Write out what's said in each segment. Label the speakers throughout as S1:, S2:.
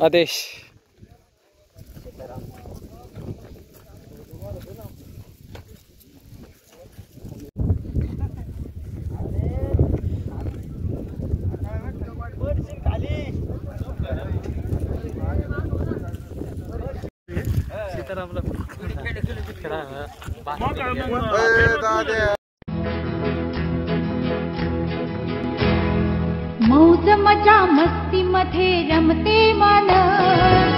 S1: आदेश
S2: मौज मजा मस्ती मध्ये रमते मन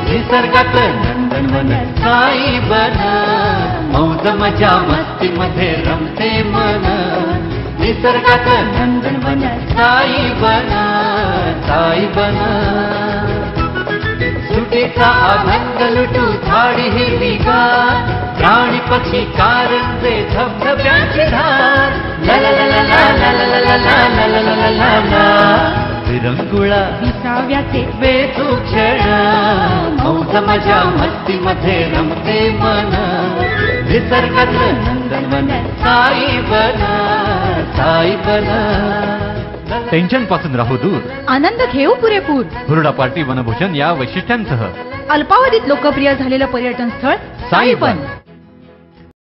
S3: निसर्गात नंदनवन साई बन मौज मजा मस्ती मध्ये रमते मन निसर्गात नंदनवन साई बन सुटीचा आनंद लुटू झाडी हिरवीगार प्राणी पक्षी कारंजे धबधब्यांची धार ला ला ला ला ला ला ला ला ला ला ला ला ला ला विरंगुळा
S2: विसाव्याचे
S3: वेचू क्षण मौज मजा मस्ती मध्ये रमते मन निसर्गात नंदनवन साई बन टेन्शन पासून राहू दूर
S2: आनंद घेऊ पुरेपूर
S3: हुरडा पार्टी वनभूषण या वैशिष्ट्यांसह
S2: अल्पावधीत लोकप्रिय झालेलं पर्यटन स्थळ साईबन